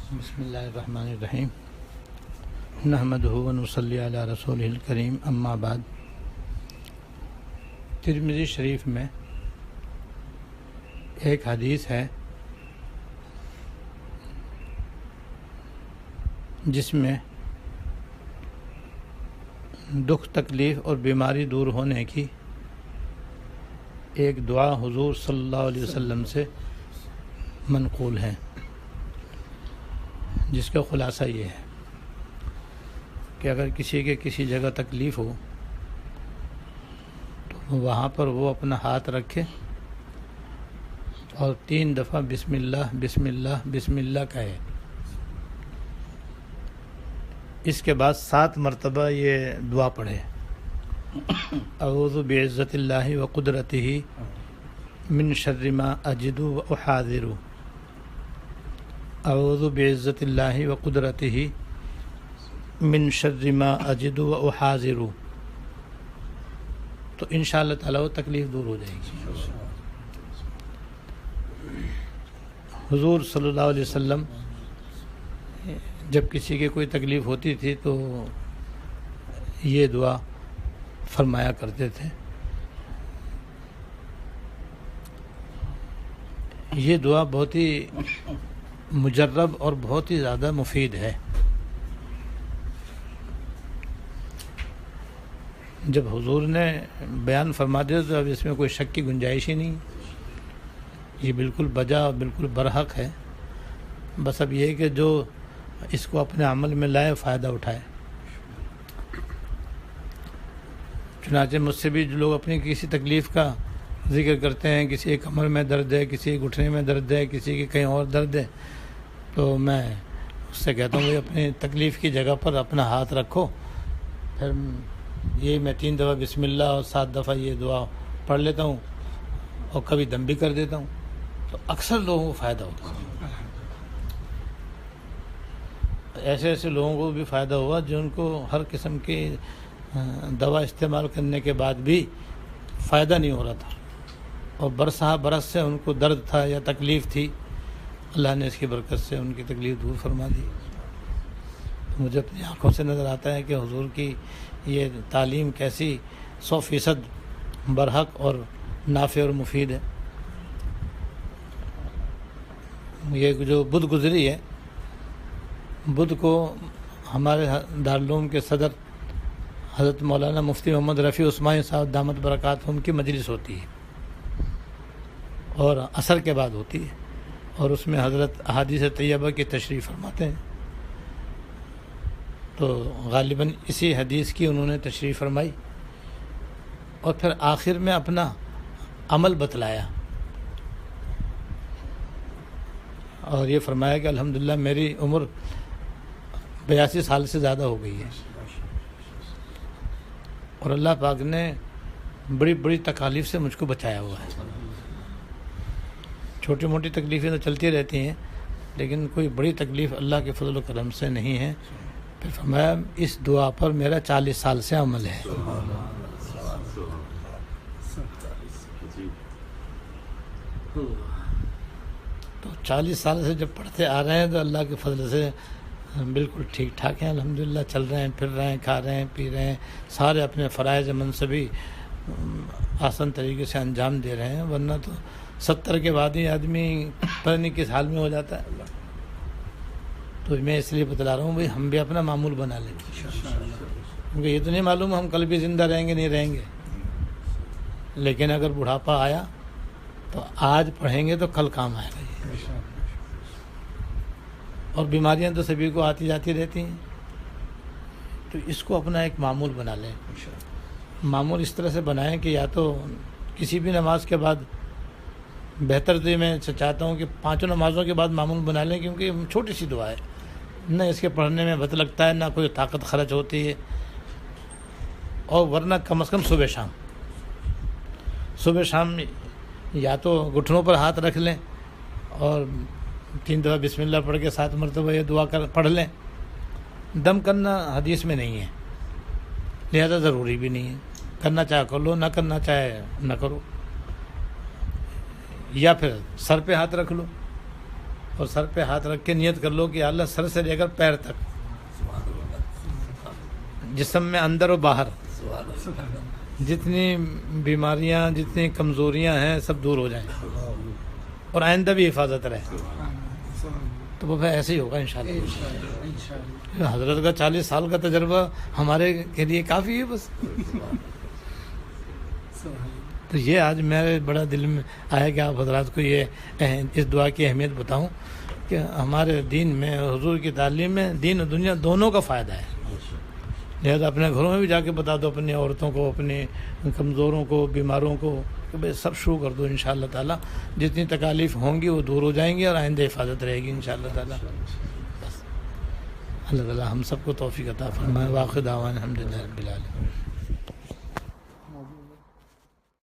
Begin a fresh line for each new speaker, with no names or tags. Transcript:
بسم اللہ الرحمن الرحیم نحمدہ و نصلی علی رسولہ الکریم اما بعد۔ ترمذی شریف میں ایک حدیث ہے جس میں دکھ تکلیف اور بیماری دور ہونے کی ایک دعا حضور صلی اللہ علیہ وسلم سے منقول ہے، جس کا خلاصہ یہ ہے کہ اگر کسی کے کسی جگہ تکلیف ہو تو وہاں پر وہ اپنا ہاتھ رکھے اور 3 دفعہ بسم اللہ بسم اللہ بسم اللہ کہے۔ اس کے بعد 7 مرتبہ یہ دعا پڑھے، اعوذ بعزت اللہ و قدرتہ من شر ما اجد و احاذر، اعوذ بعزت اللہ و قدرتہ من شر ما اجد و احاذر، تو انشاءاللہ تعالیٰ وہ تکلیف دور ہو جائے گی۔ حضور صلی اللہ علیہ وسلم جب کسی کے کوئی تکلیف ہوتی تھی تو یہ دعا فرمایا کرتے تھے۔ یہ دعا بہت ہی مجرب اور بہت ہی زیادہ مفید ہے۔ جب حضور نے بیان فرما دیا تو اب اس میں کوئی شک کی گنجائش ہی نہیں، یہ بالکل بجا اور بالکل برحق ہے۔ بس اب یہ ہے کہ جو اس کو اپنے عمل میں لائے فائدہ اٹھائے۔ چنانچہ مجھ سے بھی جو لوگ اپنی کسی تکلیف کا ذکر کرتے ہیں، کسی کے کمر میں درد ہے، کسی کے گھٹنے میں درد ہے، کسی کے کہیں اور درد ہے، تو میں اس سے کہتا ہوں کہ اپنی تکلیف کی جگہ پر اپنا ہاتھ رکھو، پھر یہ میں 3 دفعہ بسم اللہ اور 7 دفعہ یہ دعا پڑھ لیتا ہوں اور کبھی دم بھی کر دیتا ہوں، تو اکثر لوگوں کو فائدہ ہوتا ہے۔ ایسے لوگوں کو بھی فائدہ ہوا جن کو ہر قسم کی دوا استعمال کرنے کے بعد بھی فائدہ نہیں ہو رہا تھا، اور برس سے ان کو درد تھا یا تکلیف تھی، اللہ نے اس کی برکت سے ان کی تکلیف دور فرما دی۔ مجھے اپنی آنکھوں سے نظر آتا ہے کہ حضور کی یہ تعلیم کیسی 100% برحق اور نافع اور مفید ہے۔ یہ جو بدھ گزری ہے، بدھ کو ہمارے دارالعلوم کے صدر حضرت مولانا مفتی محمد رفیع عثمانی صاحب دامت برکاتہم کی مجلس ہوتی ہے، اور عصر کے بعد ہوتی ہے، اور اس میں حضرت احادیث طیبہ کی تشریح فرماتے ہیں۔ تو غالباً اسی حدیث کی انہوں نے تشریح فرمائی اور پھر آخر میں اپنا عمل بتلایا، اور یہ فرمایا کہ الحمدللہ میری عمر 82 سال سے زیادہ ہو گئی ہے، اور اللہ پاک نے بڑی بڑی تکالیف سے مجھ کو بچایا ہوا ہے۔ چھوٹی موٹی تکلیفیں تو چلتی رہتی ہیں، لیکن کوئی بڑی تکلیف اللہ کے فضل و کرم سے نہیں ہے۔ پھر فرمایا اس دعا پر میرا 40 سال سے عمل ہے۔ تو 40 سال سے جب پڑھتے آ رہے ہیں تو اللہ کے فضل سے بالکل ٹھیک ٹھاک ہیں، الحمدللہ چل رہے ہیں، پھر رہے ہیں، کھا رہے ہیں، پی رہے ہیں، سارے اپنے فرائض منصبی آسان طریقے سے انجام دے رہے ہیں، ورنہ تو 70 کے بعد ہی آدمی پتہ نہیں کس حال میں ہو جاتا ہے۔ تو میں اس لیے بتلا رہا ہوں بھائی ہم بھی اپنا معمول بنا لیں، کیونکہ یہ تو نہیں معلوم ہم کل بھی زندہ رہیں گے نہیں رہیں گے، لیکن اگر بڑھاپا آیا تو آج پڑھیں گے تو کل کام آئے گا۔ اور بیماریاں تو سبھی کو آتی جاتی رہتی ہیں، تو اس کو اپنا ایک معمول بنا لیں۔ معمول اس طرح سے بنائیں کہ یا تو کسی بھی نماز کے بعد، بہتر تو میں چاہتا ہوں کہ 5 نمازوں کے بعد معمول بنا لیں، کیونکہ یہ چھوٹی سی دعا ہے، نہ اس کے پڑھنے میں وقت لگتا ہے، نہ کوئی طاقت خرچ ہوتی ہے، اور ورنہ کم از کم صبح شام یا تو گھٹنوں پر ہاتھ رکھ لیں اور 3 دفعہ بسم اللہ پڑھ کے 7 مرتبہ یہ دعا پڑھ لیں۔ دم کرنا حدیث میں نہیں ہے، لہذا ضروری بھی نہیں ہے، کرنا چاہے کر لو، نہ کرنا چاہے نہ کرو، یا پھر سر پہ ہاتھ رکھ لو اور سر پہ ہاتھ رکھ کے نیت کر لو کہ اللہ سر سے لے کر پیر تک، جسم میں اندر و باہر جتنی بیماریاں جتنی کمزوریاں ہیں سب دور ہو جائیں اور آئندہ بھی حفاظت رہے، تو وہ پھر ایسے ہی ہوگا انشاءاللہ۔ حضرت کا 40 سال کا تجربہ ہمارے کے لیے کافی ہے بس۔ تو یہ آج میرے بڑا دل میں آیا کہ آپ حضرات کو یہ اس دعا کی اہمیت بتاؤں کہ ہمارے دین میں حضور کی تعلیم میں دین و دنیا دونوں کا فائدہ ہے، لہذا اپنے گھروں میں بھی جا کے بتا دو اپنی عورتوں کو، اپنے کمزوروں کو، بیماروں کو کہ بھئی سب شروع کر دو انشاءاللہ تعالیٰ، جتنی تکالیف ہوں گی وہ دور ہو جائیں گی اور آئندہ حفاظت رہے گی انشاءاللہ تعالیٰ۔ بس اللہ تعالیٰ ہم سب کو توفیق عطا فرمائے۔ واخر دعوانا الحمدللہ رب العالمین۔